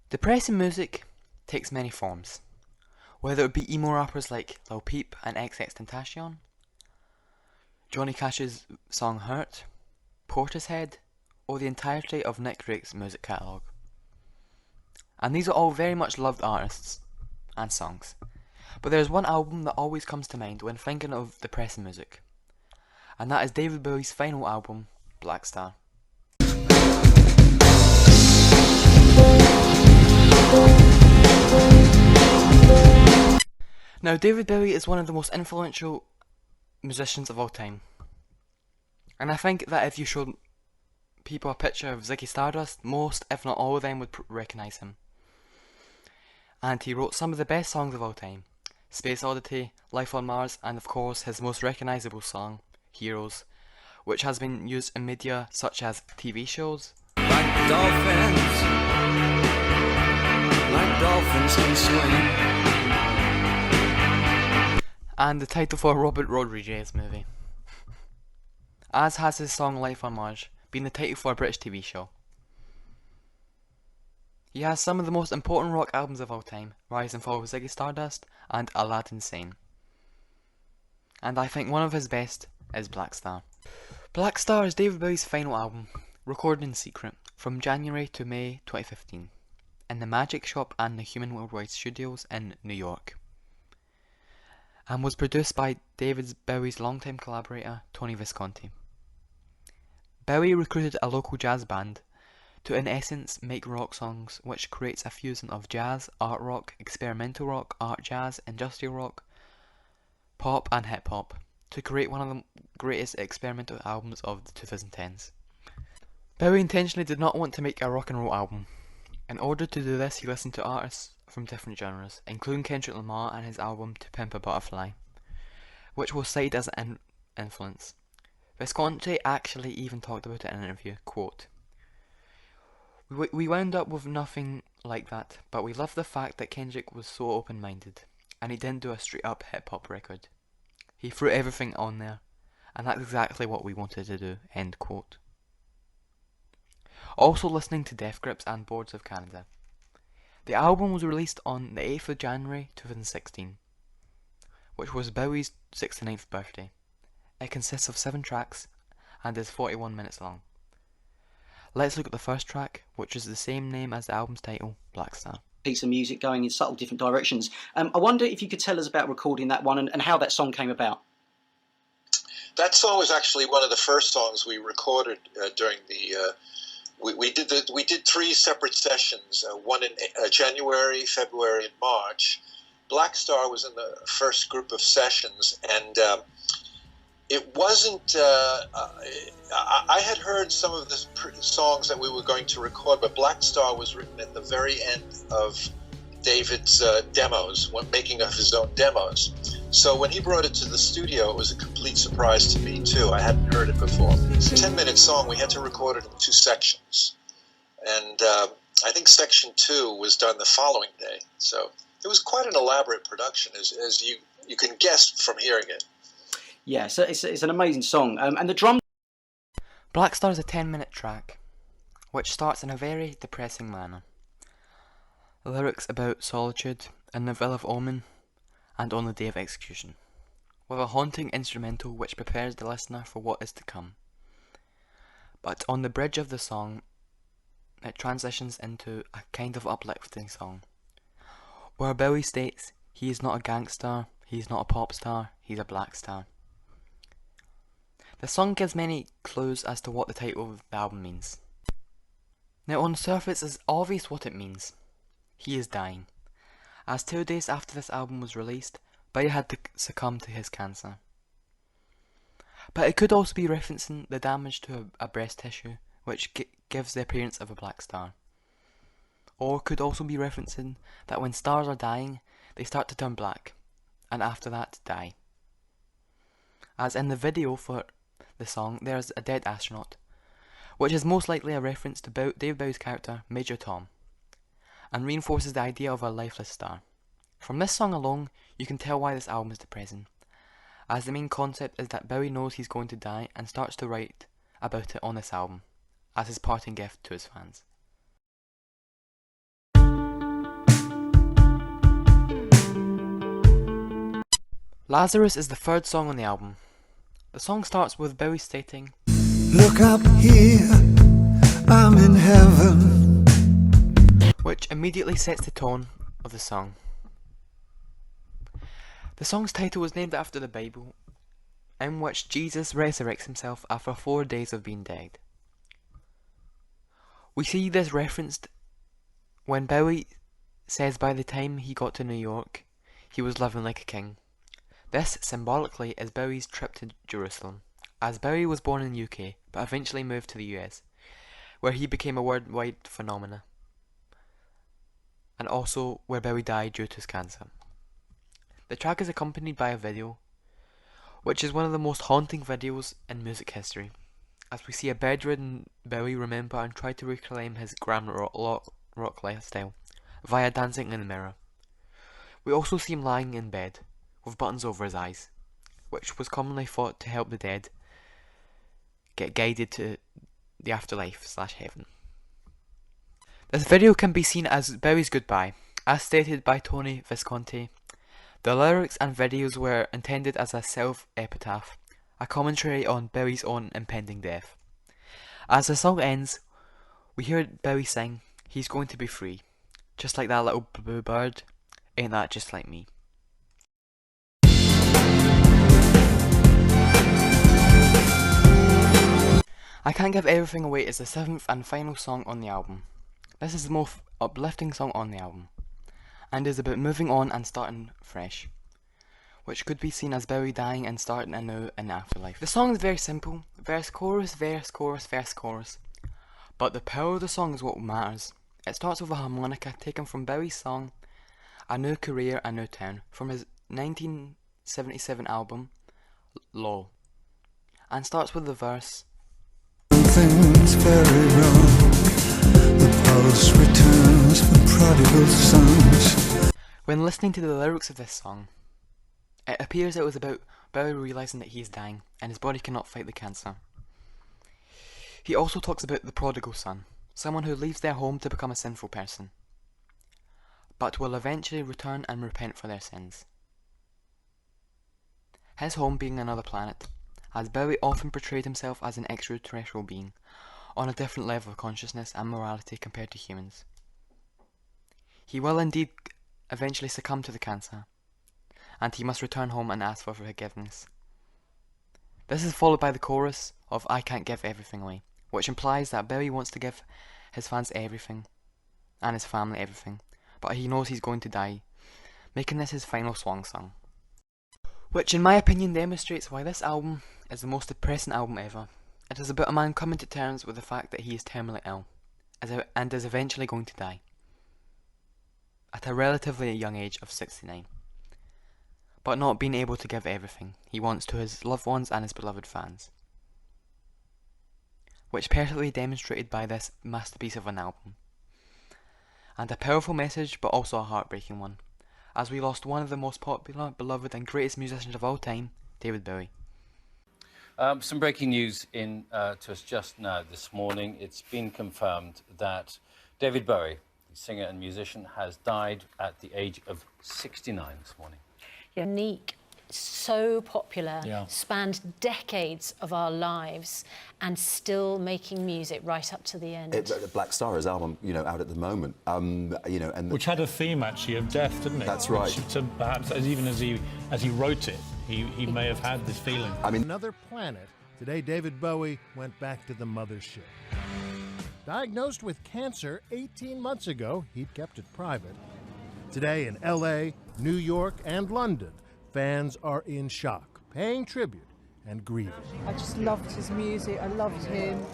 Depressing music takes many forms, whether it be emo rappers like Lil Peep and XXXTentacion, Johnny Cash's song Hurt, Portishead, or the entirety of Nick Drake's music catalogue. And these are all very much loved artists and songs. But there's one album that always comes to mind when thinking of depressing music, and that is David Bowie's final album, Blackstar. Now, David Bowie is one of the most influential musicians of all time. And I think that if you showed people a picture of Ziggy Stardust, most, if not all of them, would recognise him. And he wrote some of the best songs of all time: Space Oddity, Life on Mars, and of course his most recognisable song, Heroes, which has been used in media such as TV shows, like dolphins can swim, and the title for a Robert Rodriguez movie, as has his song Life on Mars been the title for a British TV show. He has some of the most important rock albums of all time: Rise and Fall of Ziggy Stardust and Aladdin Sane. And I think one of his best is Blackstar. Blackstar is David Bowie's final album, recorded in secret from January to May 2015 in the Magic Shop and the Human Worldwide Studios in New York, and was produced by David Bowie's longtime collaborator Tony Visconti. Bowie recruited a local jazz band to in essence make rock songs, which creates a fusion of jazz, art rock, experimental rock, art jazz, industrial rock, pop and hip hop, to create one of the greatest experimental albums of the 2010s. Bowie intentionally did not want to make a rock and roll album. In order to do this, he listened to artists from different genres, including Kendrick Lamar and his album To Pimp a Butterfly, which was cited as an influence. Visconti actually even talked about it in an interview, quote, We wound up with nothing like that, but we loved the fact that Kendrick was so open-minded, and he didn't do a straight-up hip-hop record. He threw everything on there, and that's exactly what we wanted to do, end quote. Also listening to Death Grips and Boards of Canada. The album was released on the 8th of January 2016, which was Bowie's 69th birthday. It consists of 7 tracks and is 41 minutes long. Let's look at the first track, which is the same name as the album's title, Blackstar. Piece of music going in subtle different directions. I wonder if you could tell us about recording that one and how that song came about. That song was actually one of the first songs we recorded during the. We did 3 separate sessions, one in January, February, and March. Blackstar was in the first group of sessions, and it wasn't. I had heard some of the songs that we were going to record, but Blackstar was written at the very end of David's demos, when making of his own demos. So when he brought it to the studio, it was a complete surprise to me too. I hadn't heard it before. It's a 10-minute song. We had to record it in 2 sections, and I think section 2 was done the following day. So it was quite an elaborate production, as you can guess from hearing it. Yeah, so it's an amazing song, and the drum. Blackstar is a 10-minute track, which starts in a very depressing manner. Lyrics about solitude in the Villa of Omen and on the day of execution, with a haunting instrumental which prepares the listener for what is to come. But on the bridge of the song, it transitions into a kind of uplifting song, where Bowie states he is not a gangster, he is not a pop star, he's a black star. The song gives many clues as to what the title of the album means. Now on the surface it's obvious what it means. He is dying, as 2 days after this album was released, Bowie had to succumb to his cancer. But it could also be referencing the damage to a breast tissue, which gives the appearance of a black star. Or could also be referencing that when stars are dying, they start to turn black, and after that die. As in the video for the song, there is a dead astronaut, which is most likely a reference to David Bowie's character, Major Tom, and reinforces the idea of a lifeless star. From this song alone, you can tell why this album is depressing, as the main concept is that Bowie knows he's going to die and starts to write about it on this album, as his parting gift to his fans. Lazarus is the third song on the album. The song starts with Bowie stating, Look up here, I'm in heaven. which immediately sets the tone of the song. The song's title was named after the Bible, in which Jesus resurrects himself after 4 days of being dead. We see this referenced when Bowie says by the time he got to New York, he was living like a king. This, symbolically, is Bowie's trip to Jerusalem, as Bowie was born in the UK, but eventually moved to the US, where he became a worldwide phenomenon, and also where Bowie died due to his cancer. The track is accompanied by a video, which is one of the most haunting videos in music history, as we see a bedridden Bowie remember and try to reclaim his glam rock lifestyle via dancing in the mirror. We also see him lying in bed, with buttons over his eyes, which was commonly thought to help the dead get guided to the afterlife/heaven. This video can be seen as Bowie's goodbye. As stated by Tony Visconti, the lyrics and videos were intended as a self-epitaph, a commentary on Bowie's own impending death. As the song ends, we hear Bowie sing, "He's going to be free, just like that little blue bird, ain't that just like me?" I Can't Give Everything Away is the 7th and final song on the album. This is the most uplifting song on the album, and is about moving on and starting fresh, which could be seen as Bowie dying and starting anew in the afterlife. The song is very simple, verse, chorus, verse, chorus, verse, chorus, but the power of the song is what matters. It starts with a harmonica taken from Bowie's song A New Career, A New Town, from his 1977 album Law, and starts with the verse, Things very wrong. The pulse returns for prodigal sons. When listening to the lyrics of this song, it appears it was about Bowie realising that he is dying and his body cannot fight the cancer. He also talks about the prodigal son, someone who leaves their home to become a sinful person, but will eventually return and repent for their sins. His home being another planet, as Bowie often portrayed himself as an extraterrestrial being, on a different level of consciousness and morality compared to humans. He will indeed eventually succumb to the cancer, and he must return home and ask for forgiveness. This is followed by the chorus of I Can't Give Everything Away, which implies that Bowie wants to give his fans everything, and his family everything, but he knows he's going to die, making this his final swan song. Which in my opinion demonstrates why this album is the most depressing album ever. It is about a man coming to terms with the fact that he is terminally ill, and is eventually going to die, at a relatively young age of 69, but not being able to give everything he wants to his loved ones and his beloved fans, which perfectly demonstrated by this masterpiece of an album, and a powerful message but also a heartbreaking one, as we lost one of the most popular, beloved and greatest musicians of all time, David Bowie. Some breaking news in to us just now this morning. It's been confirmed that David Bowie, the singer and musician, has died at the age of 69 this morning. Unique, so popular, spanned decades of our lives, and still making music right up to the end. Blackstar, his album, out at the moment, and which had a theme actually of death, didn't it? That's right. So perhaps as he wrote it, he may have had this feeling. I mean, another planet. Today, David Bowie went back to the mothership. Diagnosed with cancer 18 months ago, he'd kept it private. Today in LA, New York, and London, fans are in shock, paying tribute and grieving. I just loved his music. I loved him.